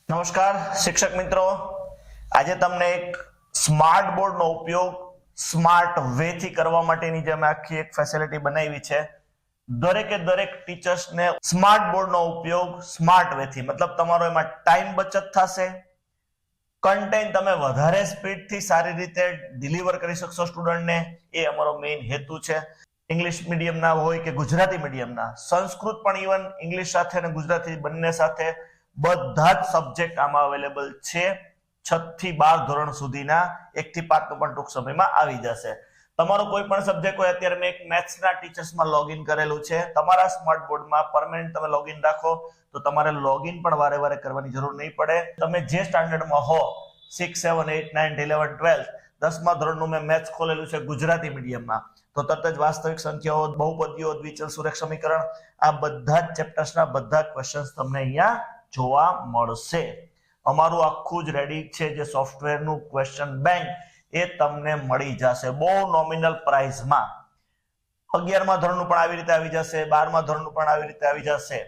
નમસ્કાર શિક્ષક મિત્રો, આજે તમને એક સ્માર્ટ બોર્ડનો ઉપયોગ સ્માર્ટ વે થી કરવા માટેની જે અમે આખી એક ફેસિલિટી બનાવી છે. દરેકે દરેક ટીચર્સને સ્માર્ટ બોર્ડનો ઉપયોગ સ્માર્ટ વે થી, મતલબ તમારો એમાં ટાઈમ બચત થશે, કન્ટેન્ટ તમે વધારે સ્પીડથી સારી રીતે ડિલિવર કરી શકશો સ્ટુડન્ટને. એ અમારો મેઇન હેતુ છે. ઇંગ્લિશ મીડિયમના હોય કે ગુજરાતી મીડિયમના, સંસ્કૃત પણ ઇવન ઇંગ્લિશ સાથે અને ગુજરાતી બંને સાથે બધા જ સબ્જેક્ટ આમાં અવેલેબલ છે. 6 થી 12 ધોરણ સુધીના, 1 થી 5 નો પણ ટૂંક સમયમાં આવી જશે. તમારો કોઈ પણ સબ્જેક્ટ હોય, અત્યારે મેં એક મેથ્સના ટીચર્સમાં લોગિન કરેલું છે. તમારા સ્માર્ટ બોર્ડમાં પરમેનન્ટ તમે લોગિન રાખો તો તમારે લોગિન પણ વારે વારે કરવાની જરૂર નહીં પડે. તમે જે સ્ટાન્ડર્ડમાં હો, 6, 7, 8, 9, 11, 12, 10મા ધોરણનું મેં મેથ્સ ખોલેલું છે ગુજરાતી મીડિયમમાં, તો તરત જ વાસ્તવિક સંખ્યાઓ, બહુપદીઓ, દ્વિચલ, સુરેખ સમીકરણ, આ બધા જ ચેપ્ટર્સના બધા ક્વેશ્ચન્સ તમને અહીંયા જોવા મળશે. અમારું આખું જ રેડી છે જે સોફ્ટવેરનું ક્વેશ્ચન બેંક, એ તમને મળી જશે બહુ નોમિનલ પ્રાઇસમાં. 11મા ધોરણનું પણ આવી રીતે આવી જશે, 12મા ધોરણનું પણ આવી રીતે આવી જશે.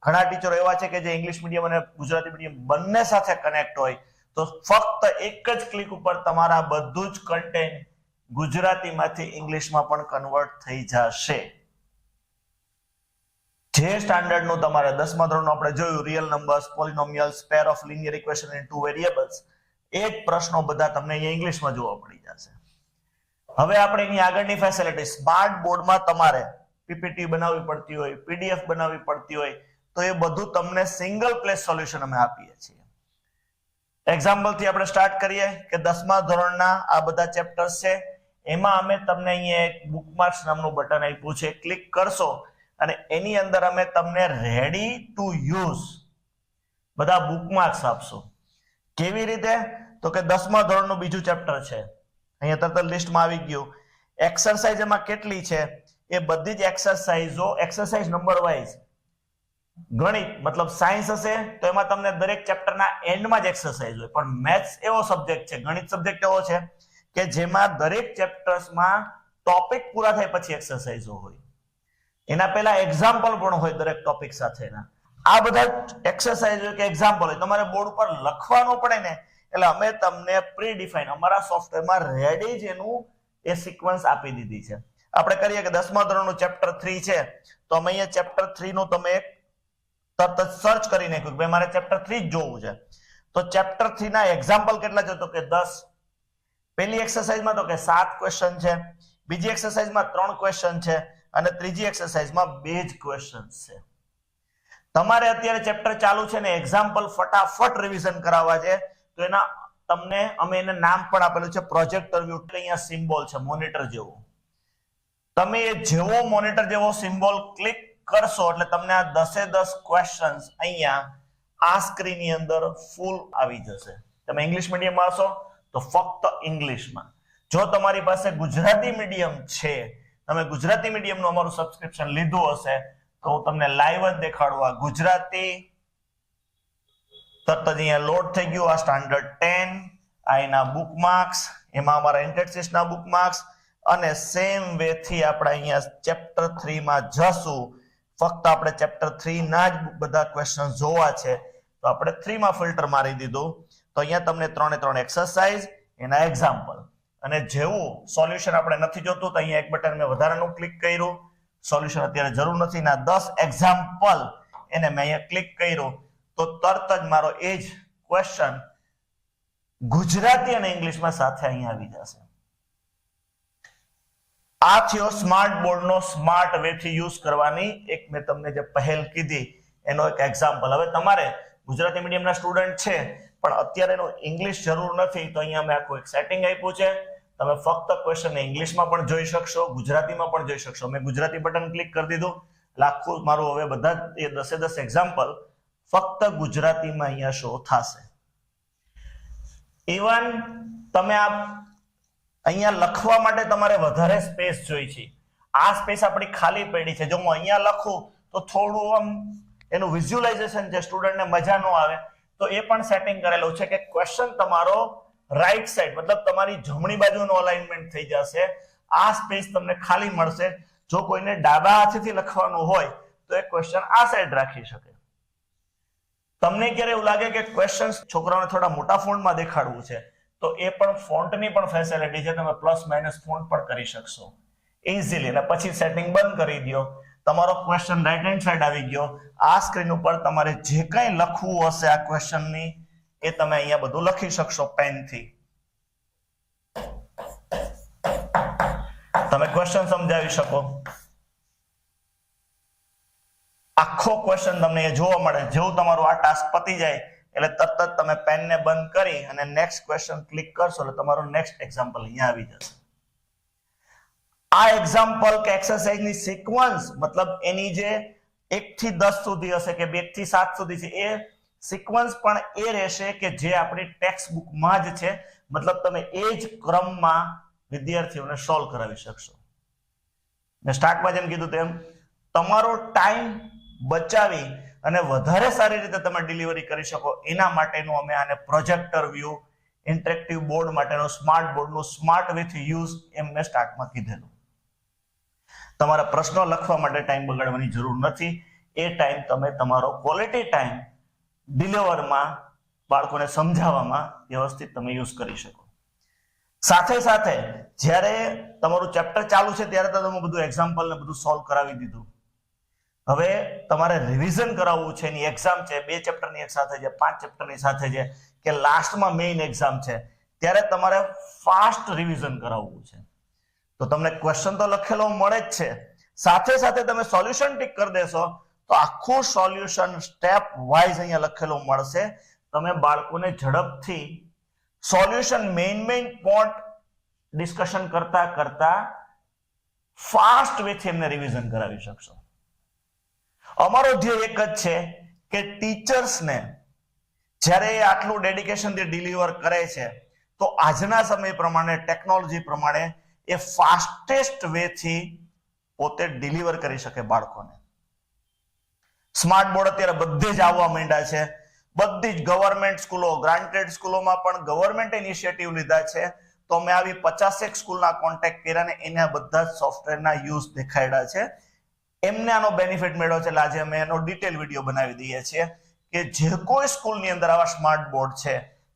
ઘણા ટીચરો એવા છે કે જે ઇંગ્લિશ મીડિયમ અને ગુજરાતી મીડિયમ બંને સાથે કનેક્ટ હોય, તો ફક્ત એક જ ક્લિક ઉપર તમારા બધું જ કન્ટેન્ટ ગુજરાતીમાંથી ઇંગ્લિશમાં પણ કન્વર્ટ થઈ જશે. જે સ્ટાન્ડર્ડનું તમારે 10મા ધોરણનું આપણે જોયું, real numbers, polynomials, pair of linear equation in two variables, એ જ પ્રશ્નો બધા તમને અહીંયા ઇંગ્લિશમાં જોવા મળી જશે. હવે આપણે એની આગળની ફેસિલિટી, સ્માર્ટ બોર્ડમાં તમારે પીપીટી બનાવવી પડતી હોય, પીડીએફ બનાવવી પડતી હોય, તો એ બધું તમને સિંગલ પ્લેસ સોલ્યુશન અમે આપીએ છીએ. એક્ઝામ્પલથી આપણે સ્ટાર્ટ કરીએ કે 10મા ધોરણના આ બધા ચેપ્ટર્સ છે. એમાં અમે તમને અહીંયા એક બુકમાર્ક્સ નામનું બટન આપ્યું છે. ક્લિક કરશો અને એની અંદર અમે તમને રેડી ટુ યુઝ બધા બુકમાર્ક્સ આપશો. કેવી રીતે? તો કે 10મા ધોરણનું બીજું ચેપ્ટર છે, અહીંયા તરત લિસ્ટમાં આવી ગયું. એક્સરસાઇઝ એમાં કેટલી છે, એ બધી જ એક્સરસાઇઝો એક્સરસાઇઝ નંબર વાઇઝ. ગણિત મતલબ સાયન્સ હશે તો એમાં તમને દરેક ચેપ્ટરના એન્ડમાં જ એક્સરસાઇઝ હોય. પણ મેથ્સ એવો સબ્જેક્ટ છે, ગણિત સબ્જેક્ટ એવો છે કે જેમાં દરેક ચેપ્ટર્સમાં ટોપિક પૂરા થાય પછી એક્સરસાઇઝો હોય. એના પહેલા એક્ઝામ્પલ પણ હોય દરેક ટોપિક સાથેના. આ બધા એક્સરસાઇઝ હોય કે એક્ઝામ્પલ હોય, તમારે બોર્ડ ઉપર લખવાનું પડે ને, એટલે અમે તમને પ્રી ડિફાઇન અમારા સોફ્ટવેરમાં રેડી જ એનું એ સિક્વન્સ આપી દીધી છે. આપણે કરીએ કે 10મા ધોરણનું ચેપ્ટર 3 છે, તો અમે અહીંયા ચેપ્ટર 3 નું તમે તરત જ સર્ચ કરી નાખ્યું કે ભાઈ મારે ચેપ્ટર 3 જ જોવું છે. તો ચેપ્ટર 3 ના એક્ઝામ્પલ કેટલા છે? તો કે 10. પહેલી એક્સરસાઇઝમાં તો કે 7 ક્વેશ્ચન છે, બીજી એક્સરસાઇઝમાં 3 ક્વેશ્ચન છે, અને ત્રીજી એક્સરસાઇઝમાં 2 જ ક્વેશ્ચન્સ છે. તમારે અત્યારે ચેપ્ટર ચાલુ છે ને એક્ઝામ્પલ ફટાફટ રિવિઝન કરાવવા છે, તો એના તમને અમે એને નામ પણ આપેલું છે પ્રોજેક્ટર વ્યૂ. અહીંયા સિમ્બોલ છે મોનિટર જેવો. તમે એ જેવો મોનિટર જેવો સિમ્બોલ ક્લિક કરશો એટલે તમને આ 10 ક્વેશ્ચન્સ અહીંયા આ સ્ક્રીનની અંદર ફૂલ આવી જશે. તમે ઇંગ્લિશ મીડિયમમાં હશો તો ફક્ત ઇંગ્લિશમાં. જો તમારી પાસે ગુજરાતી મીડિયમ છે, તમે ગુજરાતી મીડિયમનું અમારું સબસ્ક્રિપ્શન લીધું હશે, તો હું તમને લાઈવ જ દેખાડવા ગુજરાતી તરત જ અહીંયા લોડ થઈ ગયું. આ સ્ટાન્ડર્ડ 10, આ એના બુકમાર્ક્સ, એમાં અમારા એન્ટેક્સિસના બુકમાર્ક્સ, અને સેમ વે થી આપણે અહીંયા ચેપ્ટર 3 માં જશું. ફક્ત આપણે ચેપ્ટર 3 ના જ બધા ક્વેશ્ચન જોવા છે, તો આપણે 3 માં ફિલ્ટર મારી દીધું. તો અહીંયા તમને 3 એક્સરસાઇઝ, એના એક્ઝામ્પલ, અને જેવું સોલ્યુશન આપણે નથી જોતું તો અહીંયા એક બટન મેં વધારાનું ક્લિક કર્યું. સોલ્યુશન અત્યારે જરૂર નથી. ના 10 એક્ઝામ્પલ એને મેં અહીંયા ક્લિક કર્યું તો તરત જ મારો એ જ ક્વેશ્ચન ગુજરાતી અને ઇંગ્લિશમાં સાથે અહીંયા આવી જશે. આ થયો સ્માર્ટ બોર્ડનો સ્માર્ટ વે થી યુઝ કરવાની એક મેં તમને જે પહેલ કીધી એનો એક એક્ઝામ્પલ. હવે તમારે ગુજરાતી મીડિયમના સ્ટુડન્ટ છે પણ અત્યારે એનો ઇંગ્લિશ જરૂર નથી, તો અહીંયા મેં આખું એક સેટિંગ આપ્યું છે. તમે ફક્ત ક્વેશ્ચનને ઇંગ્લિશમાં પણ જોઈ શકશો, ગુજરાતીમાં પણ જોઈ શકશો. મેં ગુજરાતી બટન ક્લિક કરી દીધું એટલે આખું મારું હવે બધા એ 10 એક્ઝામ્પલ ફક્ત ગુજરાતીમાં અહીંયા શો થશે. ઇવન તમે આ અહીંયા લખવા માટે તમારે વધારે સ્પેસ જોઈ છે. આ સ્પેસ આપણી ખાલી પડી છે. જો હું અહીંયા લખું તો થોડું આમ એનું વિઝ્યુલાઇઝેશન જે સ્ટુડન્ટને મજા ન આવે, તો એ પણ સેટિંગ કરેલું છે કે ક્વેશ્ચન તમારો રાઈટ સાઈડ મતલબ તમારી જમણી બાજુનો અલાઇનમેન્ટ થઈ જશે. આ સ્પેસ તમને ખાલી મળશે. જો કોઈને ડાબા હાથેથી લખવાનું હોય તો એ ક્વેશ્ચન આ સાઈડ રાખી શકે. તમને ક્યારે એવું લાગે કે ક્વેશ્ચન્સ છોકરાઓને થોડા મોટા ફોન્ટમાં દેખાડવું છે તો એ પણ ફોન્ટની પણ ફેસિલિટી છે, તમે પ્લસ માઇનસ ફોન્ટ પણ કરી શકશો ઇઝીલી, અને પછી સેટિંગ બંધ કરી દો, તમારો ક્વેશ્ચન રાઈટ હેન્ડ સાઈડ આવી ગયો. આ સ્ક્રીન ઉપર તમારે જે કંઈ લખવું હશે આ ક્વેશ્ચનની એ તમે અહીંયા બધું લખી શકશો પેનથી. તમે ક્વેશ્ચન સમજાવી શકો, આખો ક્વેશ્ચન તમને જોવા મળે. જેવું તમારું આ ટાસ્ક પતી જાય એટલે તરત જ તમે પેનને બંધ કરી અને નેક્સ્ટ ક્વેશ્ચન ક્લિક કરશો એટલે તમારું નેક્સ્ટ એક્ઝામ્પલ અહીંયા આવી જશે. આ એક્ઝામ્પલ કે એક્સરસાઇઝની સિક્વન્સ મતલબ એની જે 1 થી 10 સુધી હશે કે 2 થી 7 સુધી છે એ સિક્વન્સ પણ એ રહેશે કે જે આપણી ટેક્સ્ટ બુકમાં જ છે, મતલબ તમે એ જ ક્રમમાં વિદ્યાર્થીઓને સોલ્વ કરાવી શકશો. મેં સ્ટાર્ટમાં જેમ કીધું તેમ તમારો ટાઈમ બચાવી અને વધારે સારી રીતે તમે ડિલિવરી કરી શકો એના માટેનું અમે આને પ્રોજેક્ટર વ્યૂ ઇન્ટરેક્ટિવ બોર્ડ માટેનો સ્માર્ટ બોર્ડનું સ્માર્ટ વિથ યુઝ એમ મેં સ્ટાર્ટમાં કીધેલું. તમારા પ્રશ્નો લખવા માટે ટાઈમ બગાડવાની જરૂર નથી. એ ટાઈમ તમે તમારો ક્વોલિટી ટાઈમ ડિલિવરમાં બાળકોને સમજાવવામાં વ્યવસ્થિત તમે યુઝ કરી શકો. સાથે સાથે જ્યારે તમારું ચેપ્ટર ચાલુ છે ત્યારે તો તમે બધું એક્ઝામ્પલ ને બધું સોલ્વ કરાવી દીધું. હવે તમારે રિવિઝન કરાવવું છે, એની એક્ઝામ છે, 2 ચેપ્ટરની એક સાથે છે, 5 ચેપ્ટરની સાથે છે કે લાસ્ટમાં મેઇન એક્ઝામ છે, ત્યારે તમારે ફાસ્ટ રિવિઝન કરાવવું છે. તો તમને ક્વેશ્ચન તો લખેલો મળે જ છે, સાથે સાથે તમે સોલ્યુશન ટીક કરી દેશો તો આખું સોલ્યુશન સ્ટેપ વાઇઝ અહીંયા લખેલું મળશે. તમે બાળકોને ઝડપથી સોલ્યુશન મેઇન પોઈન્ટ ડિસ્કશન કરતા કરતા ફાસ્ટ વેથી એમને રિવિઝન કરાવી શકશો. અમારો ધ્યેય એક જ છે કે ટીચર્સને જ્યારે આટલું ડેડિકેશનથી ડિલિવર કરે છે તો આજના સમય પ્રમાણે ટેકનોલોજી પ્રમાણે એ ફાસ્ટેસ્ટ વેથી પોતે ડિલિવર કરી શકે બાળકોને. સ્માર્ટ બોર્ડ અત્યારે બધે જ આવવા માંડ્યા છે. બધી જ ગવર્મેન્ટ સ્કૂલો, ગ્રાન્ટેડ સ્કૂલોમાં પણ ગવર્મેન્ટ ઇનિશિયેટિવ લીધા છે. તો અમે આવી 50 સ્કૂલના કોન્ટેક્ટ કર્યા ને એના બધા જ સોફ્ટવેરના યુઝ દેખાડ્યા છે. એમને આનો બેનિફિટ મળ્યો છે એટલે આજે અમે એનો ડિટેલ વિડીયો બનાવી દઈએ છીએ કે જે કોઈ સ્કૂલની અંદર આવા સ્માર્ટ બોર્ડ છે,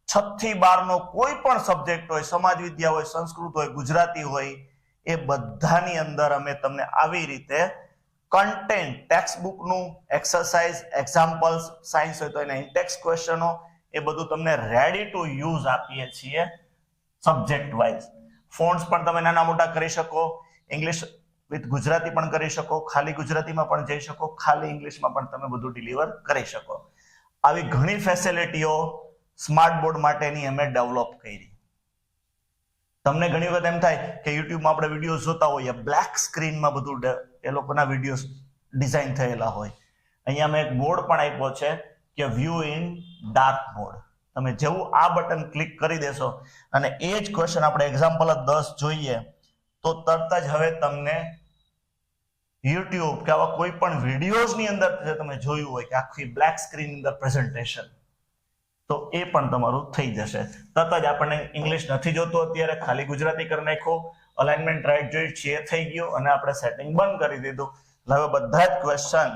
6 થી 12 નો કોઈ પણ સબ્જેક્ટ હોય, સમાજ વિદ્યા હોય, સંસ્કૃત હોય, ગુજરાતી હોય, એ બધાની અંદર અમે તમને આવી રીતે કન્ટેન્ટ, ટેક્સ્ટ બુકનું એક્સરસાઇઝ, એક્ઝામ્પલ્સ, સાયન્સ હોય તો એના ઇન્ટેક્સ ક્વેશ્ચનો એ બધું તમને રેડી ટુ યુઝ આપીએ છીએ સબ્જેક્ટ વાઇઝ. ફોન્ટ્સ પણ તમે નાના મોટા કરી શકો, ઇંગ્લિશ વિથ ગુજરાતી પણ કરી શકો, ખાલી ગુજરાતીમાં પણ જઈ શકો, ખાલી ઇંગ્લિશમાં પણ તમે બધું ડિલિવર કરી શકો. આવી ઘણી ફેસિલિટીઓ સ્માર્ટ બોર્ડ માટેની અમે ડેવલપ કરી. તમને ઘણી વખત એમ થાય કે યુટ્યુબમાં આપણે વિડીયોઝ જોતા હોઈએ, બ્લેક સ્ક્રીનમાં બધું એ લોકોના વિડીયોઝ ડિઝાઇન થયેલા હોય. અહીંયા મેં એક બોર્ડ પણ આપ્યો છે કે વ્યૂ ઇન ડાર્ક મોડ. તમે જેવું આ બટન ક્લિક કરી દેશો અને એ જ ક્વેશ્ચન આપણે એક્ઝામ્પલ 10 જોઈએ તો તરત જ હવે તમને યુટ્યુબ કે આવા કોઈ પણ વિડીયોઝની અંદર જે તમે જોયું હોય કે આખી બ્લેક સ્ક્રીન અંદર પ્રેઝન્ટેશન, તો એ પણ તમારું થઈ જશે. તરત જ આપણને ઇંગ્લિશ નથી જોતું, અત્યારે ખાલી ગુજરાતી કરી નાખો, અલાઇનમેન્ટ રાઈટ જોઈ છે થઈ ગયું અને આપણે સેટિંગ બંધ કરી દીધું. હવે બધા જ ક્વેશ્ચન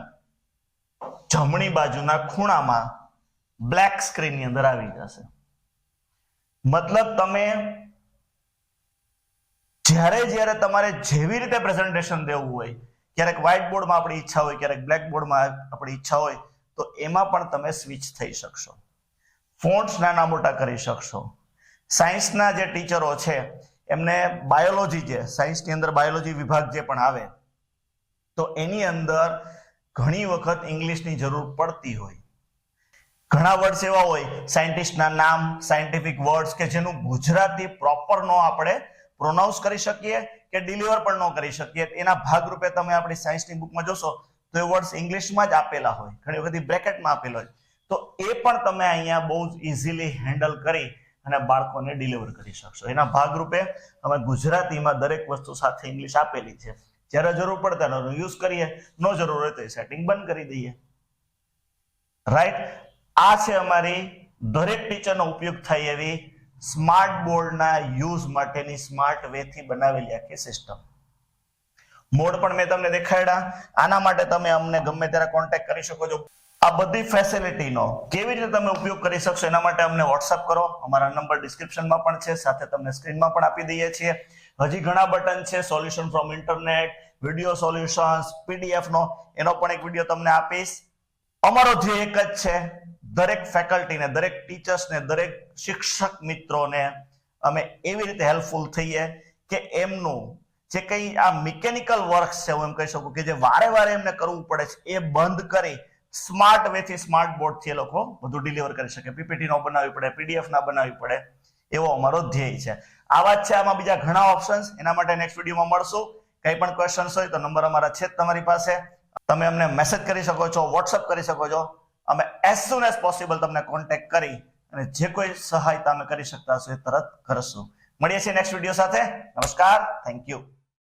જમણી બાજુના ખૂણામાં બ્લેક સ્ક્રીનની અંદર આવી જશે. મતલબ તમે જ્યારે તમારે જેવી રીતે પ્રેઝન્ટેશન દેવું હોય, ક્યારેક વ્હાઇટ બોર્ડમાં આપણી ઈચ્છા હોય, ક્યારેક બ્લેક બોર્ડમાં આપણી ઈચ્છા હોય, તો એમાં પણ તમે સ્વિચ થઈ શકશો. ફોન્ટ્સ નાના મોટા કરી શકશો. સાયન્સના જે ટીચરો છે એમને બાયોલોજી, જે સાયન્સની અંદર બાયોલોજી વિભાગ જે પણ આવે તો એની અંદર ઘણી વખત ઇંગ્લિશની જરૂર પડતી હોય. ઘણા વર્ડ્સ એવા હોય, સાયન્ટિસ્ટના નામ, સાયન્ટિફિક વર્ડ્સ કે જેનું ગુજરાતી પ્રોપર નો આપણે પ્રોનાઉન્સ કરી શકીએ કે ડિલિવર પણ ન કરી શકીએ. એના ભાગરૂપે તમે આપણી સાયન્સની બુકમાં જોશો તો એ વર્ડ્સ ઇંગ્લિશમાં જ આપેલા હોય, ઘણી વખત બ્રેકેટમાં આપેલો હોય. તો એ પણ તમે અહીંયા બહુ જ ઇઝીલી હેન્ડલ કરી અને બાળકોને ડિલિવર કરી શકશો. એના ભાગરૂપે અમે ગુજરાતીમાં દરેક વસ્તુ સાથે ઇંગ્લિશ આપેલી છે. જ્યારે જરૂર પડે ત્યારે યુઝ કરીએ, ન જરૂર હોય તો સેટિંગ બંધ કરી દઈએ. રાઈટ, આ છે અમારી દરેક ટીચરનો ઉપયોગ થાય એવી સ્માર્ટ બોર્ડના યુઝ માટેની સ્માર્ટ વેથી બનાવેલી આખી સિસ્ટમ. મોડ પણ મેં તમને દેખાડ્યા. આના માટે તમે અમને ગમે ત્યારે કોન્ટેક્ટ કરી શકો છો. આ બધી ફેસિલિટીનો કેવી રીતે તમે ઉપયોગ કરી શકશો એના માટે અમને વોટ્સઅપ કરો. અમારા નંબર ડિસ્ક્રિપ્શનમાં પણ છે, સાથે તમને સ્ક્રીનમાં પણ આપી દઈએ છીએ. હજી ઘણા બટન છે, solution from internet, video solutions, PDF નો, એનો પણ એક વિડીયો તમને આપીશ. અમારો ધ્યેય એક જ છે, દરેક ફેકલ્ટીને, દરેક ટીચર્સને, દરેક શિક્ષક મિત્રોને અમે એવી રીતે હેલ્પફુલ થઈએ કે એમનું જે કઈ આ મિકેનિકલ વર્ક છે, હું એમ કહી શકું કે જે વારે વારે એમને કરવું પડે છે, એ બંધ કરી સ્માર્ટ વે થી, સ્માર્ટ બોર્ડ થી એ લોકો બધું ડિલિવર કરી શકે. પીપીટી નો બનાવવી પડે, પીડીએફ ના બનાવવી પડે, એવો અમારો ધ્યેય છે. આવા જ છે આમાં બીજા ઘણા ઓપ્શન્સ. એના માટે નેક્સ્ટ વિડીયોમાં મળશું. કંઈ પણ ક્વેશ્ચન્સ હોય તો નંબર અમારા છે જ તમારી પાસે, તમે અમને મેસેજ કરી શકો છો, વોટ્સઅપ કરી શકો છો. અમે એઝ સુન એઝ પોસિબલ તમને કોન્ટેક્ટ કરી અને જે કોઈ સહાયતા અમે કરી શકતા હશું એ તરત કરશું. મળીએ છીએ નેક્સ્ટ વિડીયો સાથે. નમસ્કાર, થેન્ક યુ.